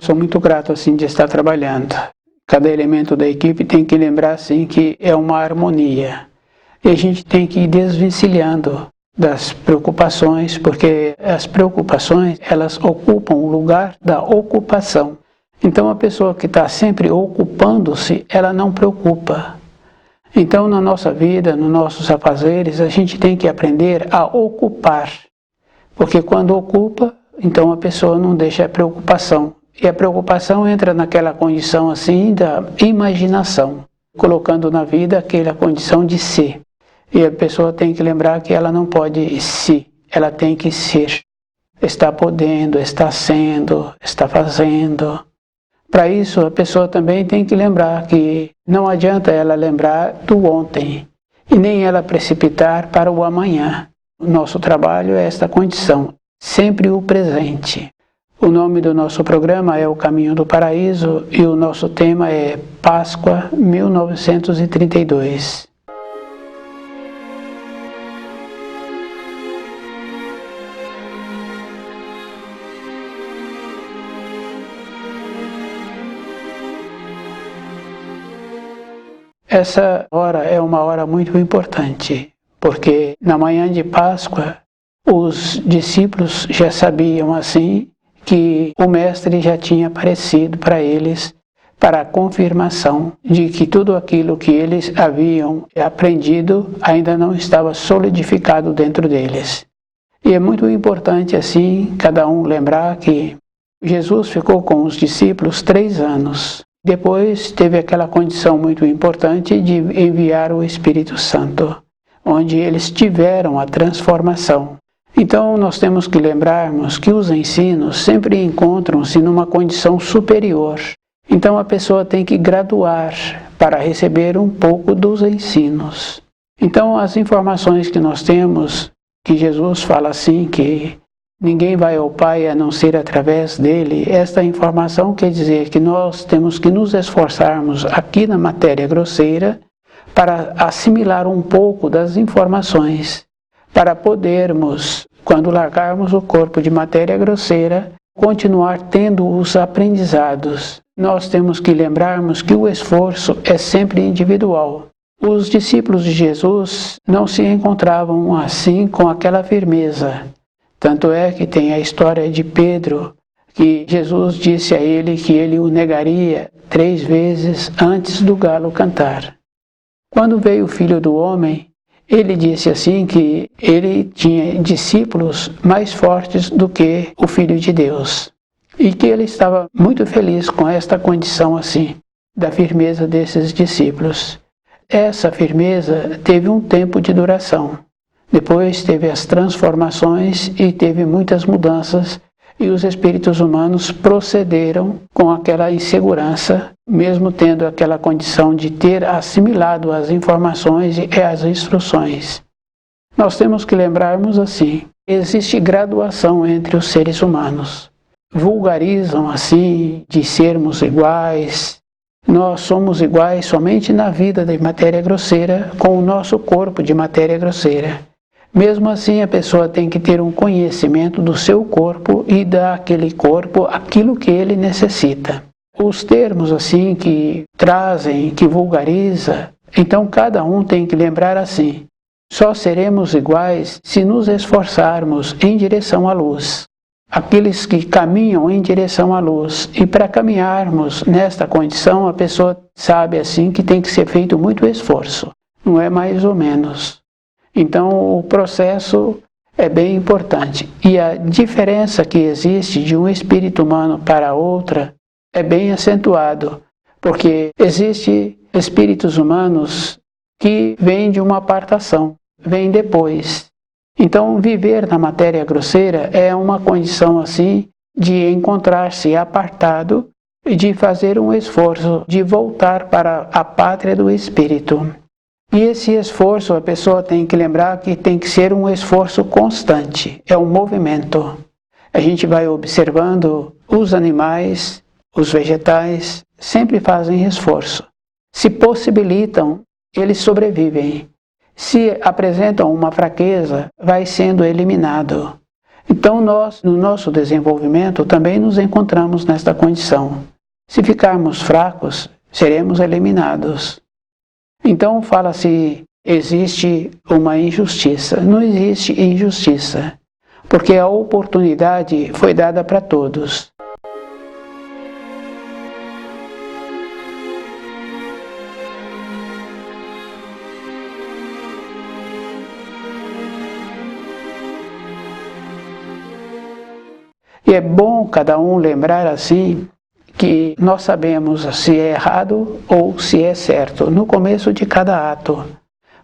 Sou muito grato assim de estar trabalhando. Cada elemento da equipe tem que lembrar assim que é uma harmonia. E a gente tem que ir desvencilhando das preocupações, porque as preocupações, elas ocupam o lugar da ocupação. Então a pessoa que está sempre ocupando-se, ela não preocupa. Então na nossa vida, nos nossos afazeres, a gente tem que aprender a ocupar. Porque quando ocupa, então a pessoa não deixa a preocupação. E a preocupação entra naquela condição assim da imaginação, colocando na vida aquela condição de ser. E a pessoa tem que lembrar que ela não pode ser, ela tem que ser. Está podendo, está sendo, está fazendo. Para isso, a pessoa também tem que lembrar que não adianta ela lembrar do ontem e nem ela precipitar para o amanhã. O nosso trabalho é esta condição, sempre o presente. O nome do nosso programa é O Caminho do Paraíso e o nosso tema é Páscoa 1932. Essa hora é uma hora muito importante, porque na manhã de Páscoa, os discípulos já sabiam assim que o Mestre já tinha aparecido para eles para a confirmação de que tudo aquilo que eles haviam aprendido ainda não estava solidificado dentro deles. E é muito importante assim, cada um lembrar que Jesus ficou com os discípulos 3 anos. Depois teve aquela condição muito importante de enviar o Espírito Santo, onde eles tiveram a transformação. Então nós temos que lembrarmos que os ensinos sempre encontram-se numa condição superior. Então a pessoa tem que graduar para receber um pouco dos ensinos. Então as informações que nós temos, que Jesus fala assim que ninguém vai ao Pai a não ser através dele, esta informação quer dizer que nós temos que nos esforçarmos aqui na matéria grosseira para assimilar um pouco das informações, para podermos, quando largarmos o corpo de matéria grosseira, continuar tendo os aprendizados. Nós temos que lembrarmos que o esforço é sempre individual. Os discípulos de Jesus não se encontravam assim com aquela firmeza. Tanto é que tem a história de Pedro, que Jesus disse a ele que ele o negaria 3 vezes antes do galo cantar. Quando veio o Filho do Homem, ele disse assim que ele tinha discípulos mais fortes do que o Filho de Deus. E que ele estava muito feliz com esta condição assim, da firmeza desses discípulos. Essa firmeza teve um tempo de duração. Depois teve as transformações e teve muitas mudanças e os espíritos humanos procederam com aquela insegurança, mesmo tendo aquela condição de ter assimilado as informações e as instruções. Nós temos que lembrarmos assim, existe graduação entre os seres humanos. Vulgarizam assim de sermos iguais. Nós somos iguais somente na vida de matéria grosseira com o nosso corpo de matéria grosseira. Mesmo assim, a pessoa tem que ter um conhecimento do seu corpo e daquele corpo aquilo que ele necessita. Os termos assim que trazem, que vulgariza, então cada um tem que lembrar assim, só seremos iguais se nos esforçarmos em direção à luz. Aqueles que caminham em direção à luz. E para caminharmos nesta condição, a pessoa sabe assim que tem que ser feito muito esforço, não é mais ou menos. Então o processo é bem importante. E a diferença que existe de um espírito humano para outra é bem acentuado, porque existem espíritos humanos que vêm de uma apartação, vêm depois. Então viver na matéria grosseira é uma condição assim de encontrar-se apartado e de fazer um esforço de voltar para a pátria do espírito. E esse esforço, a pessoa tem que lembrar que tem que ser um esforço constante, é um movimento. A gente vai observando os animais, os vegetais, sempre fazem esforço. Se possibilitam, eles sobrevivem. Se apresentam uma fraqueza, vai sendo eliminado. Então nós, no nosso desenvolvimento, também nos encontramos nesta condição. Se ficarmos fracos, seremos eliminados. Então fala-se, existe uma injustiça. Não existe injustiça, porque a oportunidade foi dada para todos. E é bom cada um lembrar assim que nós sabemos se é errado ou se é certo no começo de cada ato.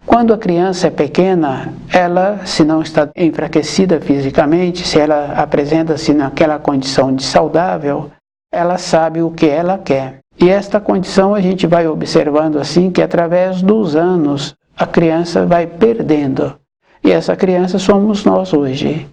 Quando a criança é pequena, ela, se não está enfraquecida fisicamente, se ela apresenta-se naquela condição de saudável, ela sabe o que ela quer. E esta condição a gente vai observando assim que através dos anos a criança vai perdendo. E essa criança somos nós hoje.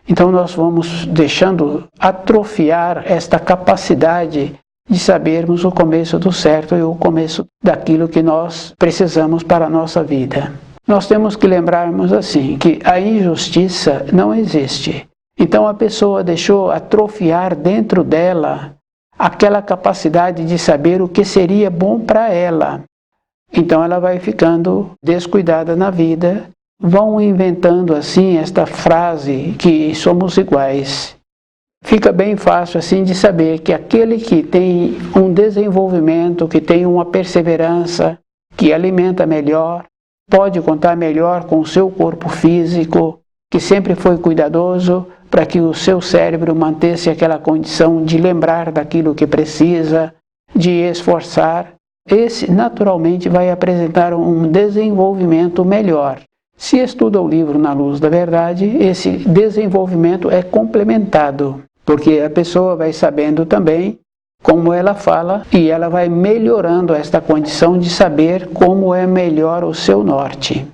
Então nós vamos deixando atrofiar esta capacidade de sabermos o começo do certo e o começo daquilo que nós precisamos para a nossa vida. Nós temos que lembrarmos assim, que a injustiça não existe. Então a pessoa deixou atrofiar dentro dela aquela capacidade de saber o que seria bom para ela. Então ela vai ficando descuidada na vida. Vão inventando assim esta frase que somos iguais. Fica bem fácil assim de saber que aquele que tem um desenvolvimento, que tem uma perseverança, que alimenta melhor, pode contar melhor com o seu corpo físico, que sempre foi cuidadoso para que o seu cérebro mantesse aquela condição de lembrar daquilo que precisa, de esforçar. Esse naturalmente vai apresentar um desenvolvimento melhor. Se estuda o livro Na Luz da Verdade, esse desenvolvimento é complementado, porque a pessoa vai sabendo também como ela fala e ela vai melhorando esta condição de saber como é melhor o seu norte.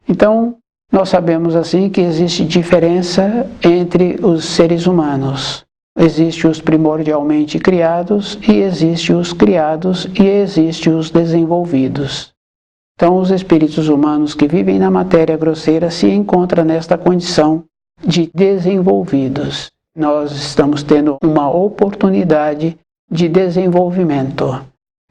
Então, nós sabemos assim que existe diferença entre os seres humanos. Existem os primordialmente criados e existem os criados e existem os desenvolvidos. Então, os espíritos humanos que vivem na matéria grosseira se encontram nesta condição de desenvolvidos. Nós estamos tendo uma oportunidade de desenvolvimento.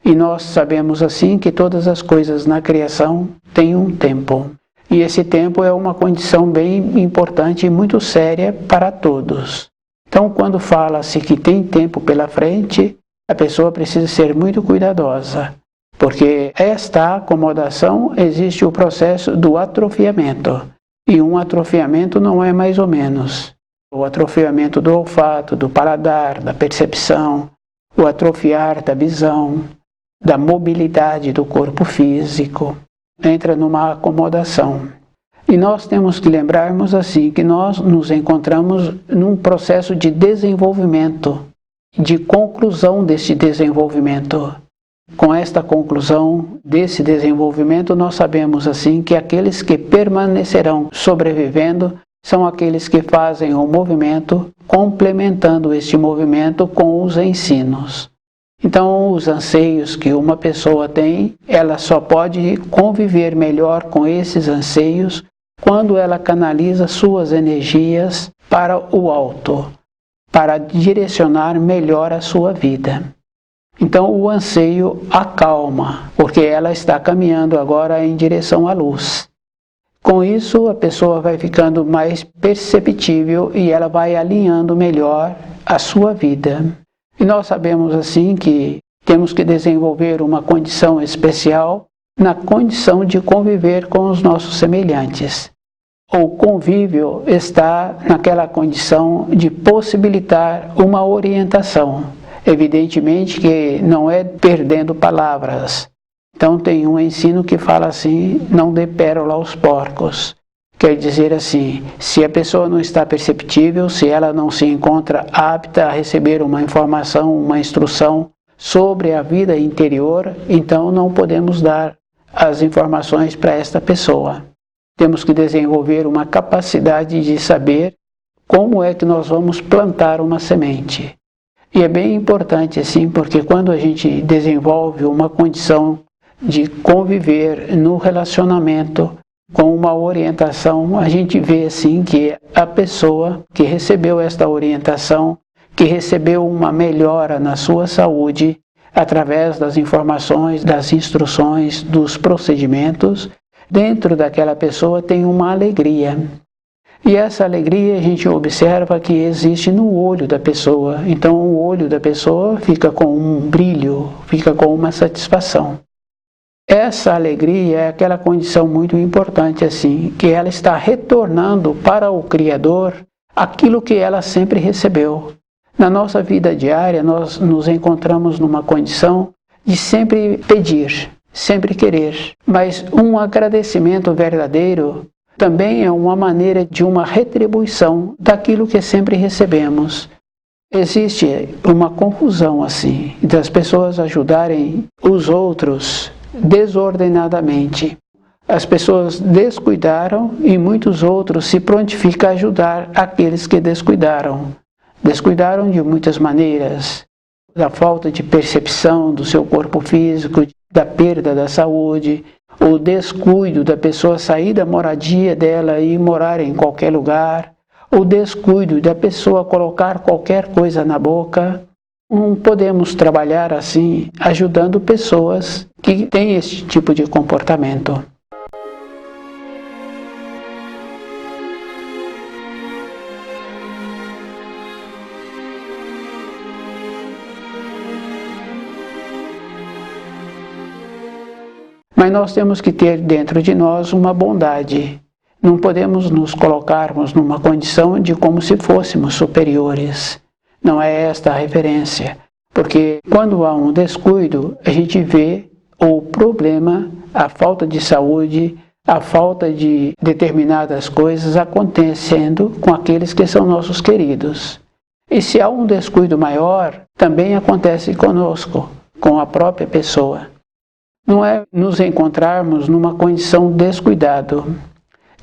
E nós sabemos assim que todas as coisas na criação têm um tempo. E esse tempo é uma condição bem importante e muito séria para todos. Então, quando fala-se que tem tempo pela frente, a pessoa precisa ser muito cuidadosa. Porque esta acomodação existe o processo do atrofiamento. E um atrofiamento não é mais ou menos. O atrofiamento do olfato, do paladar, da percepção, o atrofiar da visão, da mobilidade do corpo físico, entra numa acomodação. E nós temos que lembrarmos assim que nós nos encontramos num processo de desenvolvimento, de conclusão desse desenvolvimento. Com esta conclusão desse desenvolvimento, nós sabemos assim que aqueles que permanecerão sobrevivendo são aqueles que fazem o movimento, complementando este movimento com os ensinos. Então, os anseios que uma pessoa tem, ela só pode conviver melhor com esses anseios quando ela canaliza suas energias para o alto, para direcionar melhor a sua vida. Então o anseio acalma, porque ela está caminhando agora em direção à luz. Com isso, a pessoa vai ficando mais perceptível e ela vai alinhando melhor a sua vida. E nós sabemos assim que temos que desenvolver uma condição especial na condição de conviver com os nossos semelhantes. O convívio está naquela condição de possibilitar uma orientação. Evidentemente que não é perdendo palavras. Então tem um ensino que fala assim, não dê pérola aos porcos. Quer dizer assim, se a pessoa não está perceptível, se ela não se encontra apta a receber uma informação, uma instrução sobre a vida interior, então não podemos dar as informações para esta pessoa. Temos que desenvolver uma capacidade de saber como é que nós vamos plantar uma semente. E é bem importante assim, porque quando a gente desenvolve uma condição de conviver no relacionamento, com uma orientação, a gente vê assim que a pessoa que recebeu esta orientação, que recebeu uma melhora na sua saúde, através das informações, das instruções, dos procedimentos, dentro daquela pessoa tem uma alegria. E essa alegria a gente observa que existe no olho da pessoa. Então o olho da pessoa fica com um brilho, fica com uma satisfação. Essa alegria é aquela condição muito importante assim, que ela está retornando para o Criador aquilo que ela sempre recebeu. Na nossa vida diária, nós nos encontramos numa condição de sempre pedir, sempre querer. Mas um agradecimento verdadeiro também é uma maneira de uma retribuição daquilo que sempre recebemos. Existe uma confusão assim, das pessoas ajudarem os outros desordenadamente. As pessoas descuidaram e muitos outros se prontificam a ajudar aqueles que descuidaram. Descuidaram de muitas maneiras, da falta de percepção do seu corpo físico, da perda da saúde, o descuido da pessoa sair da moradia dela e morar em qualquer lugar, o descuido da pessoa colocar qualquer coisa na boca. Não podemos trabalhar assim, ajudando pessoas que têm esse tipo de comportamento. Mas nós temos que ter dentro de nós uma bondade. Não podemos nos colocarmos numa condição de como se fôssemos superiores. Não é esta a referência. Porque quando há um descuido, a gente vê o problema, a falta de saúde, a falta de determinadas coisas acontecendo com aqueles que são nossos queridos. E se há um descuido maior, também acontece conosco, com a própria pessoa. Não é nos encontrarmos numa condição descuidado.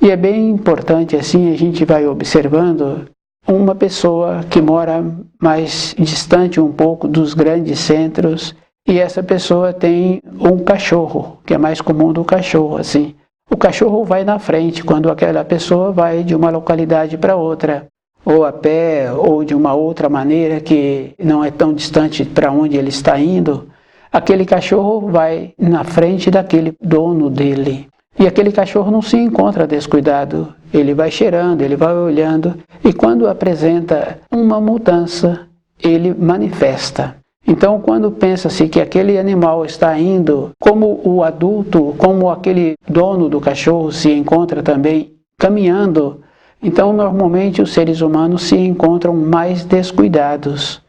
E é bem importante assim, a gente vai observando uma pessoa que mora mais distante um pouco dos grandes centros, e essa pessoa tem um cachorro, que é mais comum do cachorro, assim. O cachorro vai na frente quando aquela pessoa vai de uma localidade para outra, ou a pé, ou de uma outra maneira que não é tão distante para onde ele está indo. Aquele cachorro vai na frente daquele dono dele. E aquele cachorro não se encontra descuidado. Ele vai cheirando, ele vai olhando. E quando apresenta uma mudança, ele manifesta. Então, quando pensa-se que aquele animal está indo, como o adulto, como aquele dono do cachorro se encontra também caminhando, então normalmente os seres humanos se encontram mais descuidados.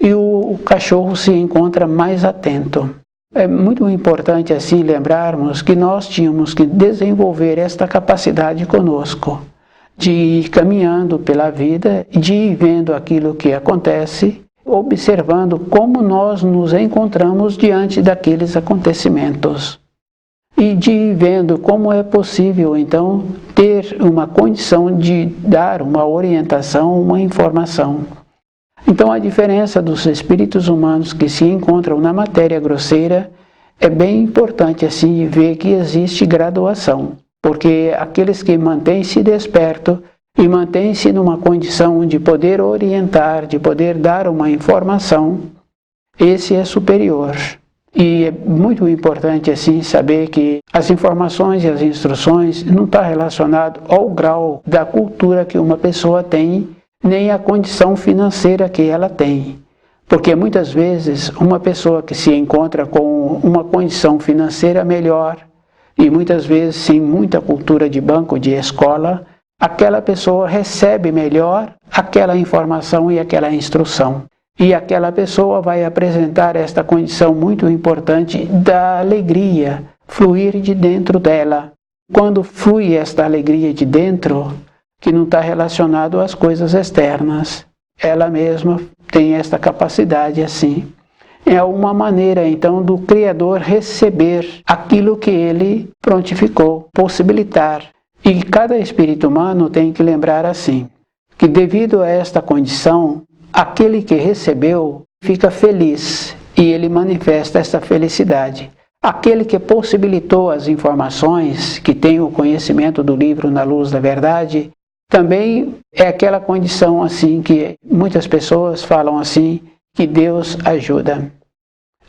E o cachorro se encontra mais atento. É muito importante assim lembrarmos que nós tínhamos que desenvolver esta capacidade conosco, de ir caminhando pela vida, de ir vendo aquilo que acontece, observando como nós nos encontramos diante daqueles acontecimentos. E de ir vendo como é possível, então, ter uma condição de dar uma orientação, uma informação. Então a diferença dos espíritos humanos que se encontram na matéria grosseira é bem importante assim ver que existe graduação, porque aqueles que mantêm-se despertos e mantêm-se numa condição de poder orientar, de poder dar uma informação, esse é superior. E é muito importante assim saber que as informações e as instruções não estão relacionadas ao grau da cultura que uma pessoa tem, nem a condição financeira que ela tem. Porque muitas vezes uma pessoa que se encontra com uma condição financeira melhor e muitas vezes sem muita cultura de banco, de escola, aquela pessoa recebe melhor aquela informação e aquela instrução. E aquela pessoa vai apresentar esta condição muito importante da alegria fluir de dentro dela. Quando flui esta alegria de dentro, que não está relacionado às coisas externas. Ela mesma tem esta capacidade assim. É uma maneira, então, do Criador receber aquilo que ele prontificou, possibilitar. E cada espírito humano tem que lembrar assim, que devido a esta condição, aquele que recebeu fica feliz e ele manifesta essa felicidade. Aquele que possibilitou as informações, que tem o conhecimento do livro Na Luz da Verdade, também é aquela condição assim que muitas pessoas falam assim, que Deus ajuda.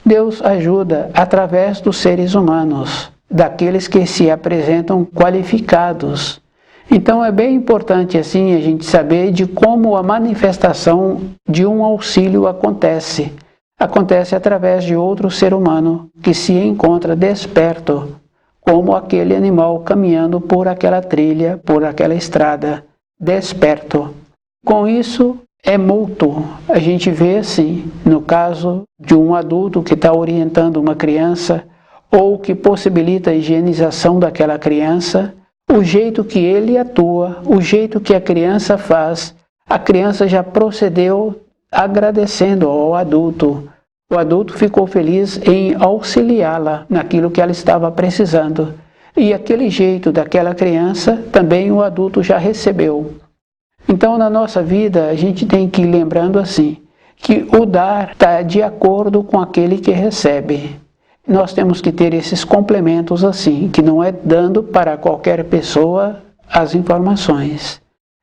Deus ajuda através dos seres humanos, daqueles que se apresentam qualificados. Então é bem importante assim a gente saber de como a manifestação de um auxílio acontece. Acontece através de outro ser humano que se encontra desperto, como aquele animal caminhando por aquela trilha, por aquela estrada, desperto. Com isso, é mútuo. A gente vê assim, no caso de um adulto que está orientando uma criança, ou que possibilita a higienização daquela criança, o jeito que ele atua, o jeito que a criança faz, a criança já procedeu agradecendo ao adulto. O adulto ficou feliz em auxiliá-la naquilo que ela estava precisando. E aquele jeito daquela criança também o adulto já recebeu. Então, na nossa vida, a gente tem que ir lembrando assim, que o dar está de acordo com aquele que recebe. Nós temos que ter esses complementos assim, que não é dando para qualquer pessoa as informações.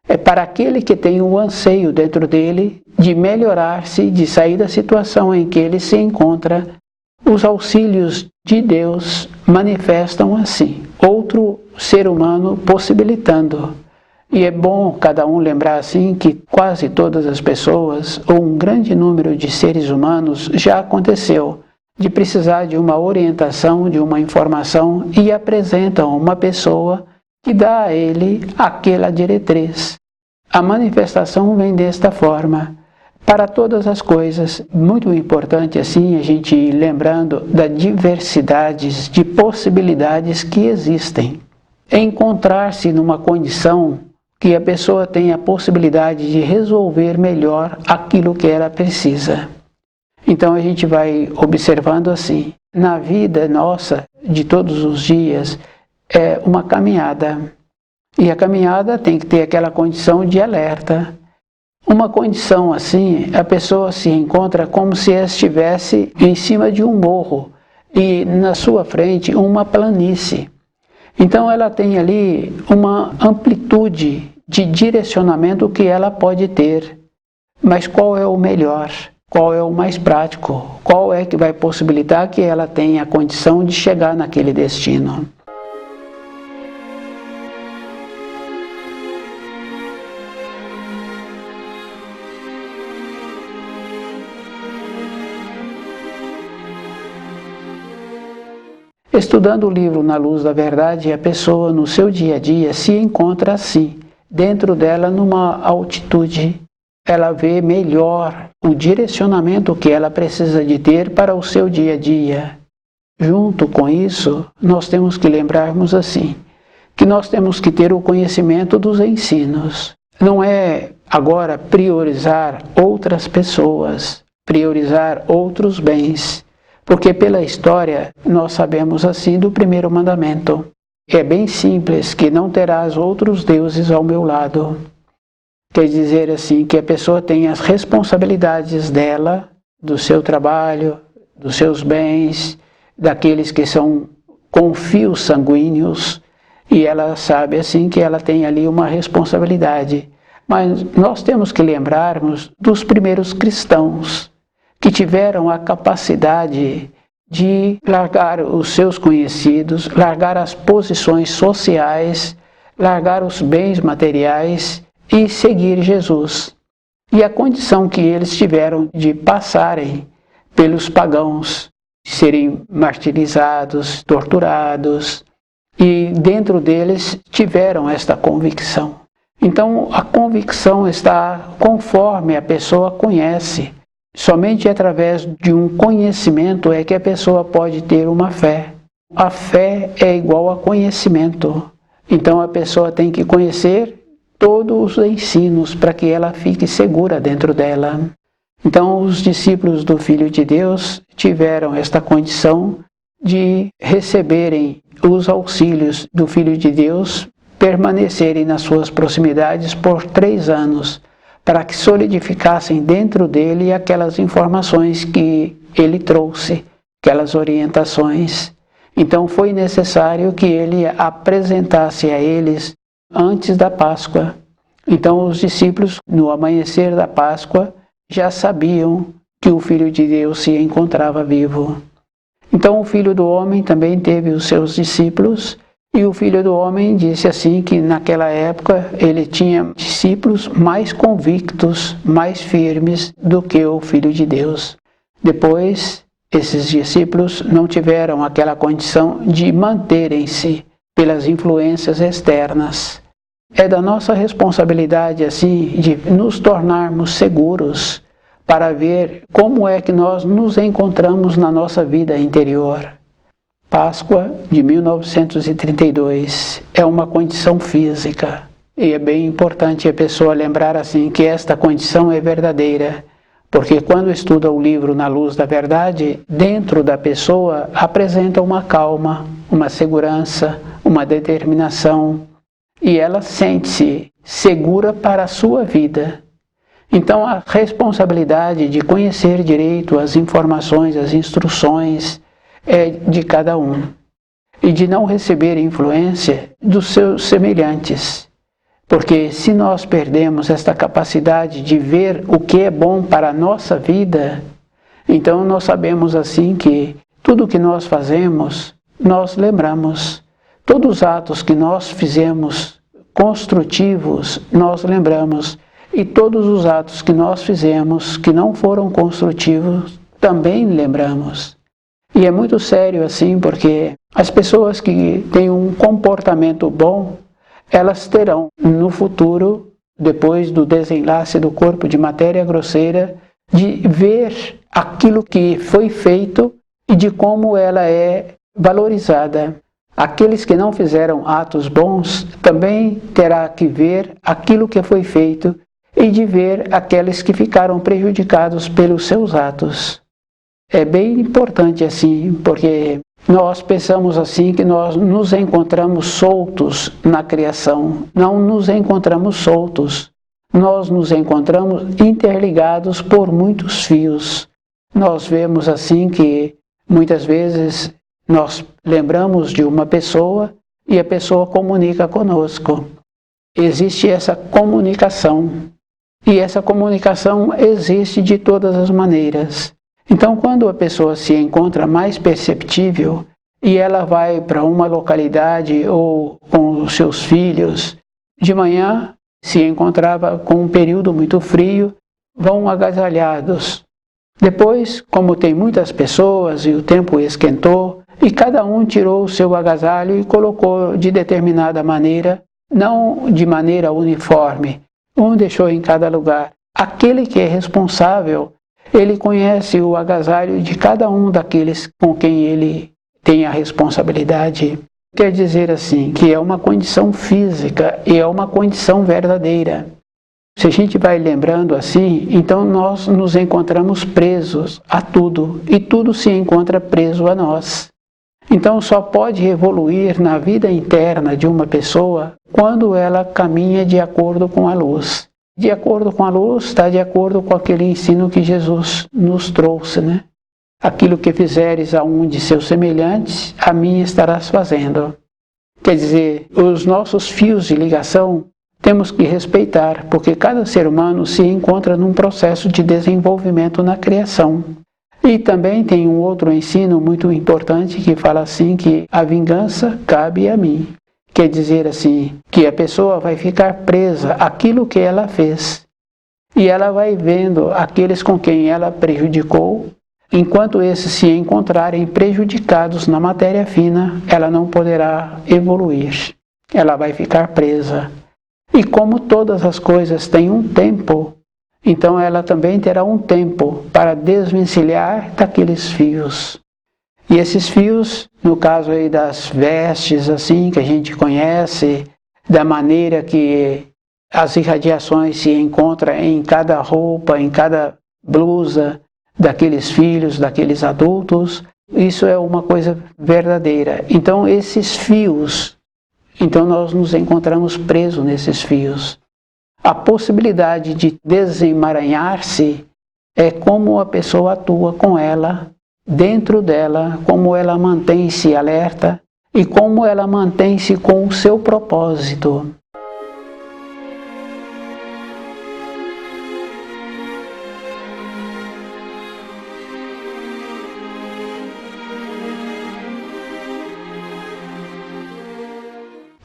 É para aquele que tem o anseio dentro dele de melhorar-se, de sair da situação em que ele se encontra. Os auxílios de Deus manifestam assim, outro ser humano possibilitando. E é bom cada um lembrar assim que quase todas as pessoas, ou um grande número de seres humanos, já aconteceu de precisar de uma orientação, de uma informação, e apresentam uma pessoa que dá a ele aquela diretriz. A manifestação vem desta forma. Para todas as coisas, muito importante assim a gente ir lembrando das diversidades de possibilidades que existem. Encontrar-se numa condição que a pessoa tem a possibilidade de resolver melhor aquilo que ela precisa. Então a gente vai observando assim, na vida nossa, de todos os dias, é uma caminhada. E a caminhada tem que ter aquela condição de alerta. Uma condição assim, a pessoa se encontra como se estivesse em cima de um morro e na sua frente uma planície. Então ela tem ali uma amplitude de direcionamento que ela pode ter. Mas qual é o melhor? Qual é o mais prático? Qual é que vai possibilitar que ela tenha a condição de chegar naquele destino? Estudando o livro Na Luz da Verdade, a pessoa no seu dia a dia se encontra assim, dentro dela numa altitude. Ela vê melhor o direcionamento que ela precisa de ter para o seu dia a dia. Junto com isso, nós temos que lembrarmos assim, que nós temos que ter o conhecimento dos ensinos. Não é agora priorizar outras pessoas, priorizar outros bens, porque pela história nós sabemos assim do primeiro mandamento. É bem simples, que não terás outros deuses ao meu lado. Quer dizer assim, que a pessoa tem as responsabilidades dela, do seu trabalho, dos seus bens, daqueles que são com fios sanguíneos, e ela sabe assim que ela tem ali uma responsabilidade. Mas nós temos que lembrarmos dos primeiros cristãos, que tiveram a capacidade de largar os seus conhecidos, largar as posições sociais, largar os bens materiais e seguir Jesus. E a condição que eles tiveram de passarem pelos pagãos, serem martirizados, torturados, e dentro deles tiveram esta convicção. Então a convicção está conforme a pessoa conhece. Somente através de um conhecimento é que a pessoa pode ter uma fé. A fé é igual a conhecimento. Então a pessoa tem que conhecer todos os ensinos para que ela fique segura dentro dela. Então os discípulos do Filho de Deus tiveram esta condição de receberem os auxílios do Filho de Deus, permanecerem nas suas proximidades por 3 anos, para que solidificassem dentro dele aquelas informações que ele trouxe, aquelas orientações. Então foi necessário que ele apresentasse a eles antes da Páscoa. Então os discípulos, no amanhecer da Páscoa, já sabiam que o Filho de Deus se encontrava vivo. Então o Filho do Homem também teve os seus discípulos, e o Filho do Homem disse assim que naquela época ele tinha discípulos mais convictos, mais firmes do que o Filho de Deus. Depois, esses discípulos não tiveram aquela condição de manterem-se pelas influências externas. É da nossa responsabilidade, assim, de nos tornarmos seguros para ver como é que nós nos encontramos na nossa vida interior. Páscoa de 1932 é uma condição física e é bem importante a pessoa lembrar assim que esta condição é verdadeira, porque quando estuda o livro Na Luz da Verdade, dentro da pessoa apresenta uma calma, uma segurança, uma determinação, e ela sente-se segura para a sua vida. Então a responsabilidade de conhecer direito as informações, as instruções, é de cada um, e de não receber influência dos seus semelhantes. Porque se nós perdemos esta capacidade de ver o que é bom para a nossa vida, então nós sabemos assim que tudo que nós fazemos, nós lembramos. Todos os atos que nós fizemos construtivos, nós lembramos. E todos os atos que nós fizemos que não foram construtivos, também lembramos. E é muito sério assim, porque as pessoas que têm um comportamento bom, elas terão no futuro, depois do desenlace do corpo de matéria grosseira, de ver aquilo que foi feito e de como ela é valorizada. Aqueles que não fizeram atos bons também terá que ver aquilo que foi feito e de ver aqueles que ficaram prejudicados pelos seus atos. É bem importante assim, porque nós pensamos assim que nós nos encontramos soltos na criação. Não nos encontramos soltos. Nós nos encontramos interligados por muitos fios. Nós vemos assim que muitas vezes nós lembramos de uma pessoa e a pessoa comunica conosco. Existe essa comunicação. E essa comunicação existe de todas as maneiras. Então, quando a pessoa se encontra mais perceptível e ela vai para uma localidade ou com os seus filhos, de manhã se encontrava com um período muito frio, vão agasalhados. Depois, como tem muitas pessoas e o tempo esquentou, e cada um tirou o seu agasalho e colocou de determinada maneira, não de maneira uniforme, um deixou em cada lugar. Aquele que é responsável, ele conhece o agasalho de cada um daqueles com quem ele tem a responsabilidade. Quer dizer assim, que é uma condição física e é uma condição verdadeira. Se a gente vai lembrando assim, então nós nos encontramos presos a tudo e tudo se encontra preso a nós. Então só pode evoluir na vida interna de uma pessoa quando ela caminha de acordo com a luz. De acordo com a luz, está de acordo com aquele ensino que Jesus nos trouxe, né? Aquilo que fizeres a um de seus semelhantes, a mim estarás fazendo. Quer dizer, os nossos fios de ligação temos que respeitar, porque cada ser humano se encontra num processo de desenvolvimento na criação. E também tem um outro ensino muito importante que fala assim que a vingança cabe a mim. Quer dizer assim, que a pessoa vai ficar presa àquilo que ela fez. E ela vai vendo aqueles com quem ela prejudicou, enquanto esses se encontrarem prejudicados na matéria fina, ela não poderá evoluir. Ela vai ficar presa. E como todas as coisas têm um tempo, então ela também terá um tempo para desvencilhar daqueles fios. E esses fios, no caso aí das vestes, assim, que a gente conhece, da maneira que as irradiações se encontram em cada roupa, em cada blusa daqueles filhos, daqueles adultos, isso é uma coisa verdadeira. Então esses fios, então nós nos encontramos presos nesses fios. A possibilidade de desemaranhar-se é como a pessoa atua com ela dentro dela, como ela mantém-se alerta e como ela mantém-se com o seu propósito.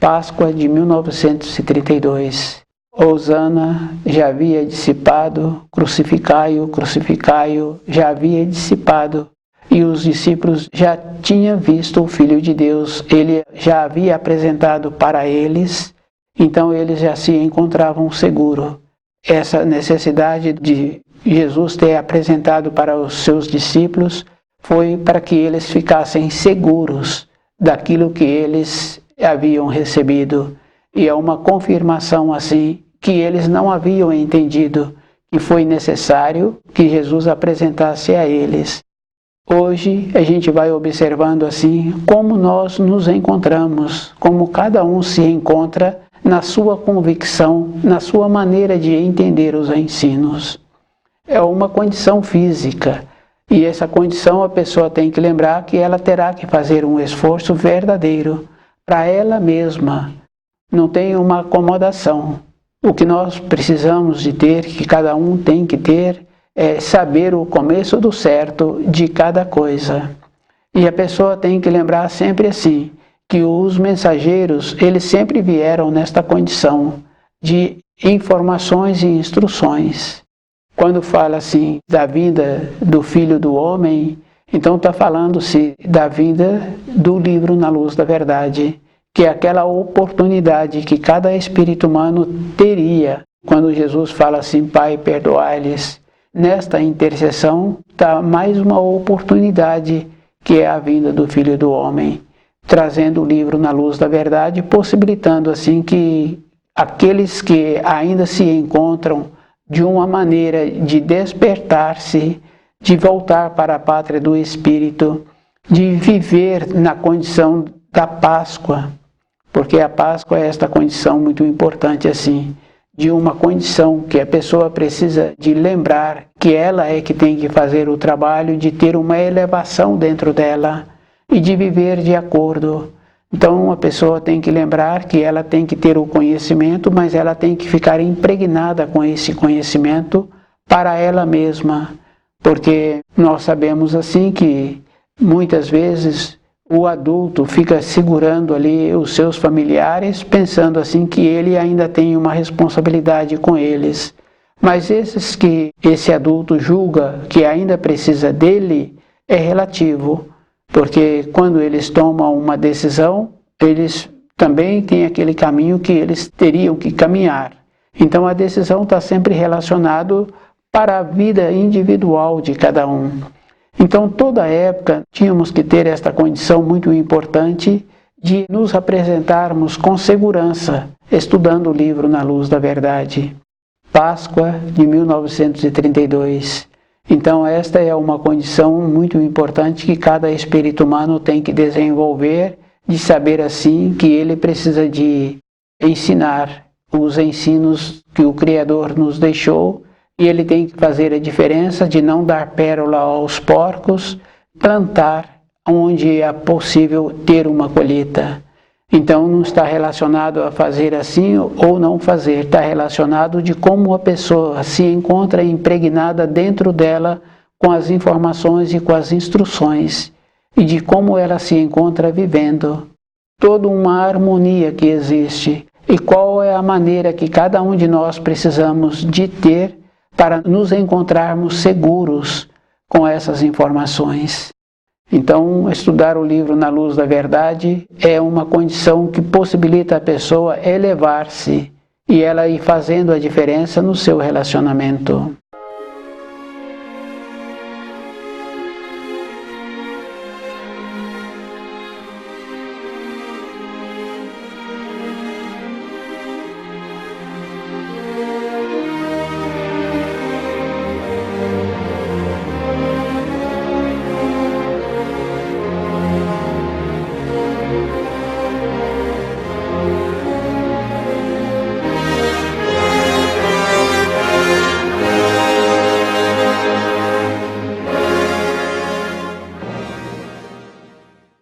Páscoa de 1932. Hosana já havia dissipado, crucificai-o, crucificai-o, já havia dissipado. E os discípulos já tinham visto o Filho de Deus, ele já havia apresentado para eles, então eles já se encontravam seguros. Essa necessidade de Jesus ter apresentado para os seus discípulos foi para que eles ficassem seguros daquilo que eles haviam recebido, e é uma confirmação assim que eles não haviam entendido que foi necessário que Jesus apresentasse a eles. Hoje a gente vai observando assim como nós nos encontramos, como cada um se encontra na sua convicção, na sua maneira de entender os ensinos. É uma condição física, e essa condição a pessoa tem que lembrar que ela terá que fazer um esforço verdadeiro para ela mesma, não tem uma acomodação. O que nós precisamos de ter, que cada um tem que ter, é saber o começo do certo de cada coisa. E a pessoa tem que lembrar sempre assim, que os mensageiros, eles sempre vieram nesta condição de informações e instruções. Quando fala assim da vinda do Filho do Homem, então está falando-se da vinda do livro Na Luz da Verdade, que é aquela oportunidade que cada espírito humano teria. Quando Jesus fala assim, Pai, perdoai-lhes, nesta intercessão está mais uma oportunidade, que é a vinda do Filho do Homem, trazendo o livro Na Luz da Verdade, possibilitando assim que aqueles que ainda se encontram de uma maneira de despertar-se, de voltar para a pátria do Espírito, de viver na condição da Páscoa, porque a Páscoa é esta condição muito importante assim, de uma condição que a pessoa precisa de lembrar que ela é que tem que fazer o trabalho de ter uma elevação dentro dela e de viver de acordo. Então a pessoa tem que lembrar que ela tem que ter o conhecimento, mas ela tem que ficar impregnada com esse conhecimento para ela mesma, porque nós sabemos assim que muitas vezes o adulto fica segurando ali os seus familiares, pensando assim que ele ainda tem uma responsabilidade com eles. Mas esses que esse adulto julga que ainda precisa dele, é relativo, porque quando eles tomam uma decisão, eles também têm aquele caminho que eles teriam que caminhar. Então a decisão está sempre relacionada para a vida individual de cada um. Então, toda época, tínhamos que ter esta condição muito importante de nos apresentarmos com segurança, estudando o livro Na Luz da Verdade. Páscoa de 1932. Então, esta é uma condição muito importante que cada espírito humano tem que desenvolver, de saber assim que ele precisa de ensinar os ensinos que o Criador nos deixou, e ele tem que fazer a diferença de não dar pérola aos porcos, plantar onde é possível ter uma colheita. Então não está relacionado a fazer assim ou não fazer, está relacionado de como a pessoa se encontra impregnada dentro dela com as informações e com as instruções, e de como ela se encontra vivendo. Toda uma harmonia que existe, e qual é a maneira que cada um de nós precisamos de ter para nos encontrarmos seguros com essas informações. Então, estudar o livro Na Luz da Verdade é uma condição que possibilita a pessoa elevar-se e ela ir fazendo a diferença no seu relacionamento.